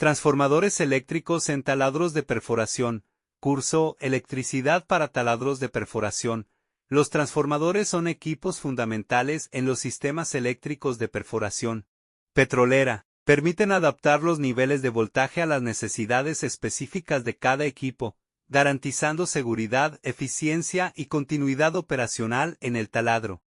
Transformadores eléctricos en taladros de perforación. Curso Electricidad para taladros de perforación. Los transformadores son equipos fundamentales en los sistemas eléctricos de perforación petrolera. Permiten adaptar los niveles de voltaje a las necesidades específicas de cada equipo, garantizando seguridad, eficiencia y continuidad operacional en el taladro.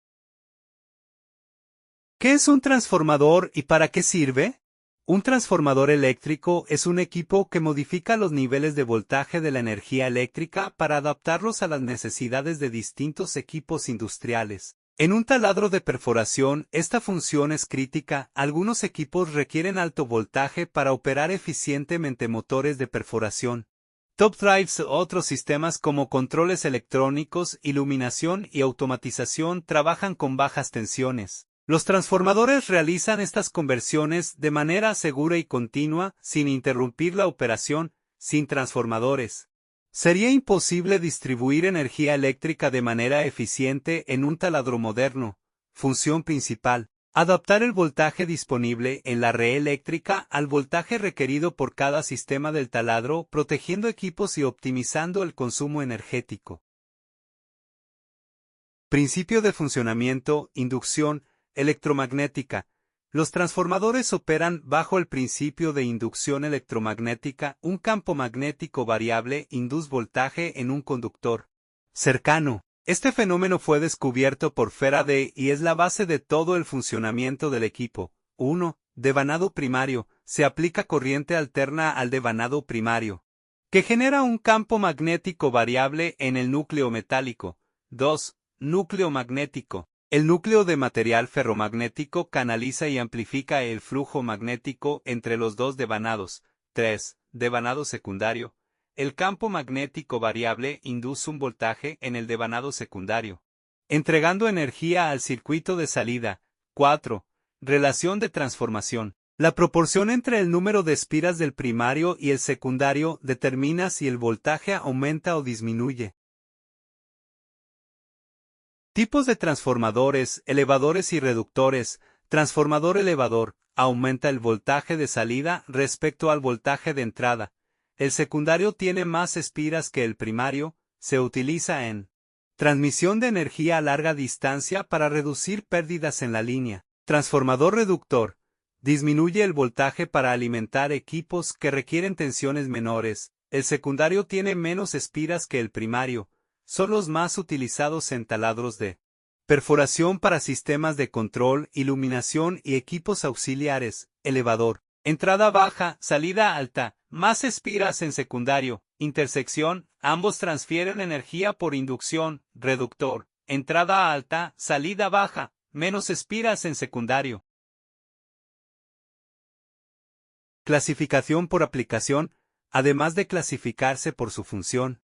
¿Qué es un transformador y para qué sirve? Un transformador eléctrico es un equipo que modifica los niveles de voltaje de la energía eléctrica para adaptarlos a las necesidades de distintos equipos industriales. En un taladro de perforación, esta función es crítica. Algunos equipos requieren alto voltaje para operar eficientemente motores de perforación. Top drives u otros sistemas como controles electrónicos, iluminación y automatización trabajan con bajas tensiones. Los transformadores realizan estas conversiones de manera segura y continua, sin interrumpir la operación. Sin transformadores, sería imposible distribuir energía eléctrica de manera eficiente en un taladro moderno. Función principal: adaptar el voltaje disponible en la red eléctrica al voltaje requerido por cada sistema del taladro, protegiendo equipos y optimizando el consumo energético. Principio de funcionamiento: inducción electromagnética. Los transformadores operan bajo el principio de inducción electromagnética. Un campo magnético variable induce voltaje en un conductor cercano. Este fenómeno fue descubierto por Faraday y es la base de todo el funcionamiento del equipo. 1. Devanado primario. Se aplica corriente alterna al devanado primario, que genera un campo magnético variable en el núcleo metálico. 2. Núcleo magnético. El núcleo de material ferromagnético canaliza y amplifica el flujo magnético entre los dos devanados. 3. Devanado secundario. El campo magnético variable induce un voltaje en el devanado secundario, entregando energía al circuito de salida. 4. Relación de transformación. La proporción entre el número de espiras del primario y el secundario determina si el voltaje aumenta o disminuye. Tipos de transformadores: elevadores y reductores. Transformador elevador: aumenta el voltaje de salida respecto al voltaje de entrada. El secundario tiene más espiras que el primario. Se utiliza en transmisión de energía a larga distancia para reducir pérdidas en la línea. Transformador reductor: disminuye el voltaje para alimentar equipos que requieren tensiones menores. El secundario tiene menos espiras que el primario. Son los más utilizados en taladros de perforación para sistemas de control, iluminación y equipos auxiliares. Elevador: entrada baja, salida alta, más espiras en secundario. Intersección: ambos transfieren energía por inducción. Reductor: entrada alta, salida baja, menos espiras en secundario. Clasificación por aplicación. Además de clasificarse por su función,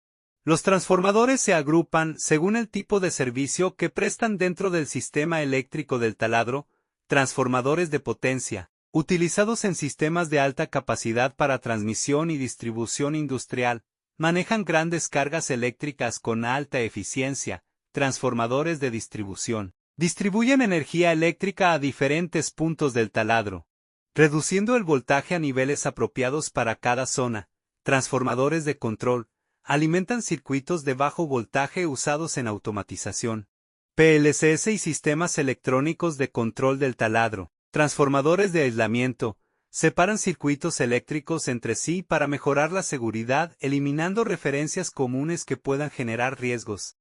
los transformadores se agrupan según el tipo de servicio que prestan dentro del sistema eléctrico del taladro. Transformadores de potencia, utilizados en sistemas de alta capacidad para transmisión y distribución industrial, manejan grandes cargas eléctricas con alta eficiencia. Transformadores de distribución, distribuyen energía eléctrica a diferentes puntos del taladro, reduciendo el voltaje a niveles apropiados para cada zona. Transformadores de control, alimentan circuitos de bajo voltaje usados en automatización, PLCs y sistemas electrónicos de control del taladro. Transformadores de aislamiento, separan circuitos eléctricos entre sí para mejorar la seguridad, eliminando referencias comunes que puedan generar riesgos.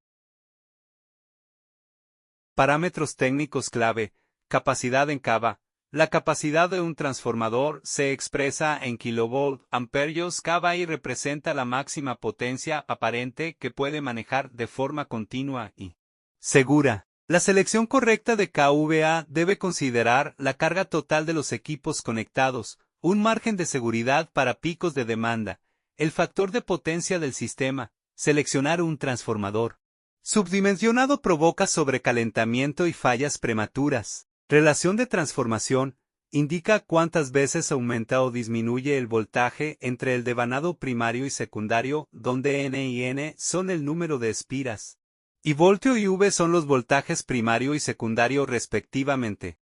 Parámetros técnicos clave: capacidad en kVA. La capacidad de un transformador se expresa en kV, amperios kVA y representa la máxima potencia aparente que puede manejar de forma continua y segura. La selección correcta de kVA debe considerar la carga total de los equipos conectados, un margen de seguridad para picos de demanda, el factor de potencia del sistema. Seleccionar un transformador subdimensionado provoca sobrecalentamiento y fallas prematuras. Relación de transformación: indica cuántas veces aumenta o disminuye el voltaje entre el devanado primario y secundario, donde N y N son el número de espiras, y voltio y V son los voltajes primario y secundario respectivamente.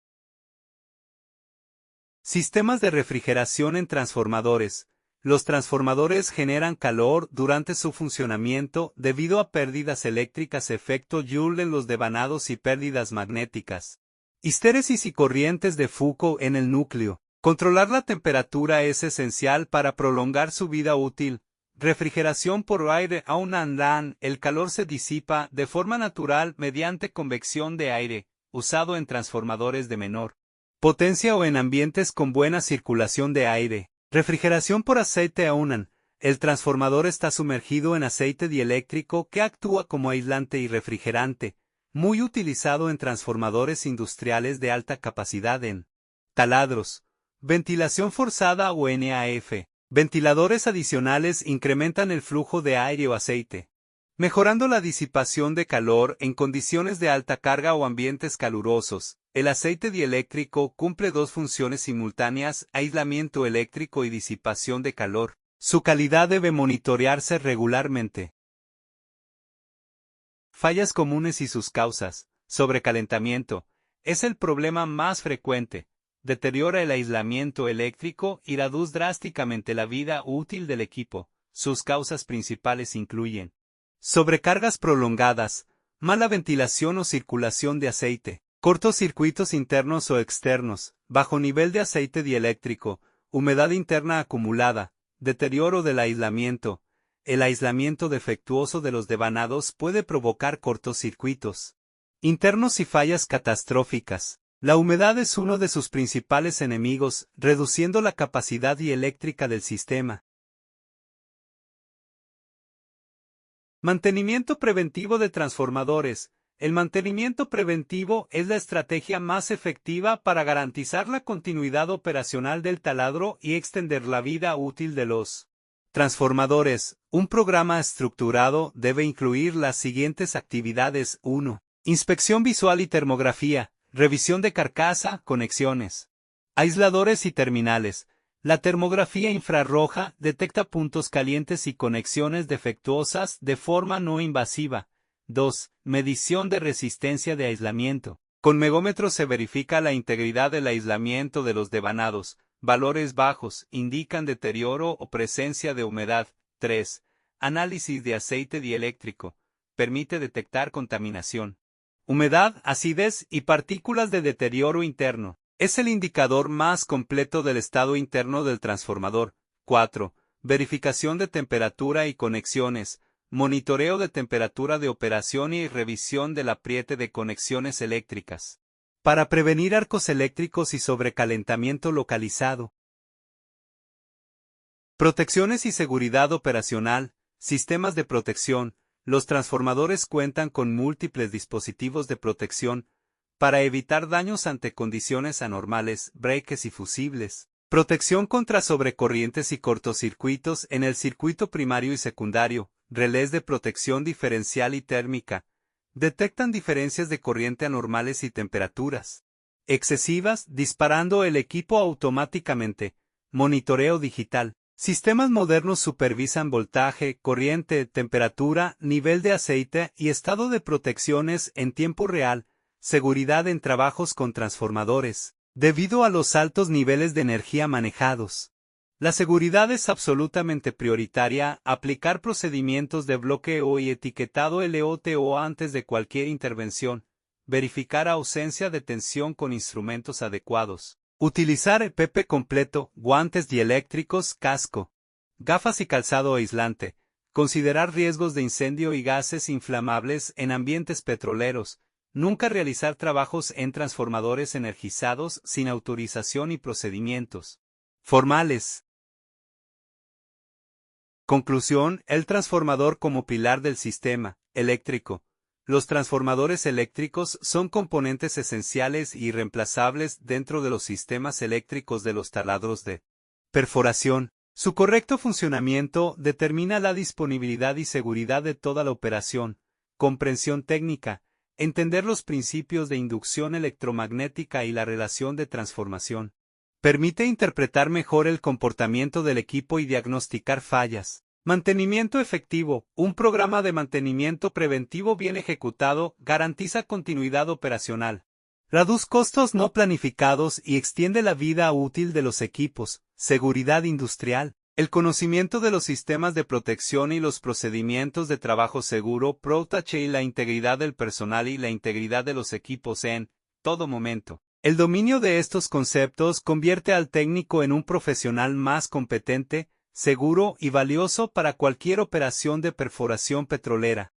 Sistemas de refrigeración en transformadores. Los transformadores generan calor durante su funcionamiento debido a pérdidas eléctricas efecto Joule en los devanados y pérdidas magnéticas. Histéresis y corrientes de Foucault en el núcleo. Controlar la temperatura es esencial para prolongar su vida útil. Refrigeración por aire LAN. El calor se disipa de forma natural mediante convección de aire, usado en transformadores de menor potencia o en ambientes con buena circulación de aire. Refrigeración por aceite UNAN. El transformador está sumergido en aceite dieléctrico que actúa como aislante y refrigerante, muy utilizado en transformadores industriales de alta capacidad en taladros. Ventilación forzada o NAF. Ventiladores adicionales incrementan el flujo de aire o aceite, mejorando la disipación de calor en condiciones de alta carga o ambientes calurosos. El aceite dieléctrico cumple dos funciones simultáneas: aislamiento eléctrico y disipación de calor. Su calidad debe monitorearse regularmente. Fallas comunes y sus causas. Sobrecalentamiento. Es el problema más frecuente. Deteriora el aislamiento eléctrico y reduce drásticamente la vida útil del equipo. Sus causas principales incluyen sobrecargas prolongadas, mala ventilación o circulación de aceite, cortocircuitos internos o externos, bajo nivel de aceite dieléctrico, humedad interna acumulada, deterioro del aislamiento. El aislamiento defectuoso de los devanados puede provocar cortocircuitos internos y fallas catastróficas. La humedad es uno de sus principales enemigos, reduciendo la capacidad dieléctrica del sistema. Mantenimiento preventivo de transformadores. El mantenimiento preventivo es la estrategia más efectiva para garantizar la continuidad operacional del taladro y extender la vida útil de los transformadores. Un programa estructurado debe incluir las siguientes actividades. 1. Inspección visual y termografía. Revisión de carcasa, conexiones, aisladores y terminales. La termografía infrarroja detecta puntos calientes y conexiones defectuosas de forma no invasiva. 2. Medición de resistencia de aislamiento. Con megómetro se verifica la integridad del aislamiento de los devanados. Valores bajos indican deterioro o presencia de humedad. 3. Análisis de aceite dieléctrico. Permite detectar contaminación, humedad, acidez y partículas de deterioro interno. Es el indicador más completo del estado interno del transformador. 4. Verificación de temperatura y conexiones. Monitoreo de temperatura de operación y revisión del apriete de conexiones eléctricas, para prevenir arcos eléctricos y sobrecalentamiento localizado. Protecciones y seguridad operacional. Sistemas de protección. Los transformadores cuentan con múltiples dispositivos de protección para evitar daños ante condiciones anormales, breaks y fusibles. Protección contra sobrecorrientes y cortocircuitos en el circuito primario y secundario. Relés de protección diferencial y térmica. Detectan diferencias de corriente anormales y temperaturas excesivas, disparando el equipo automáticamente. Monitoreo digital. Sistemas modernos supervisan voltaje, corriente, temperatura, nivel de aceite y estado de protecciones en tiempo real. Seguridad en trabajos con transformadores. Debido a los altos niveles de energía manejados, la seguridad es absolutamente prioritaria. Aplicar procedimientos de bloqueo y etiquetado LOTO antes de cualquier intervención. Verificar ausencia de tensión con instrumentos adecuados. Utilizar EPP completo, guantes dieléctricos, casco, gafas y calzado aislante. Considerar riesgos de incendio y gases inflamables en ambientes petroleros. Nunca realizar trabajos en transformadores energizados sin autorización y procedimientos formales. Conclusión: el transformador como pilar del sistema eléctrico. Los transformadores eléctricos son componentes esenciales y irreemplazables dentro de los sistemas eléctricos de los taladros de perforación. Su correcto funcionamiento determina la disponibilidad y seguridad de toda la operación. Comprensión técnica. Entender los principios de inducción electromagnética y la relación de transformación. Permite interpretar mejor el comportamiento del equipo y diagnosticar fallas. Mantenimiento efectivo. Un programa de mantenimiento preventivo bien ejecutado garantiza continuidad operacional. Reduce costos no planificados y extiende la vida útil de los equipos. Seguridad industrial. El conocimiento de los sistemas de protección y los procedimientos de trabajo seguro protege la integridad del personal y la integridad de los equipos en todo momento. El dominio de estos conceptos convierte al técnico en un profesional más competente, seguro y valioso para cualquier operación de perforación petrolera.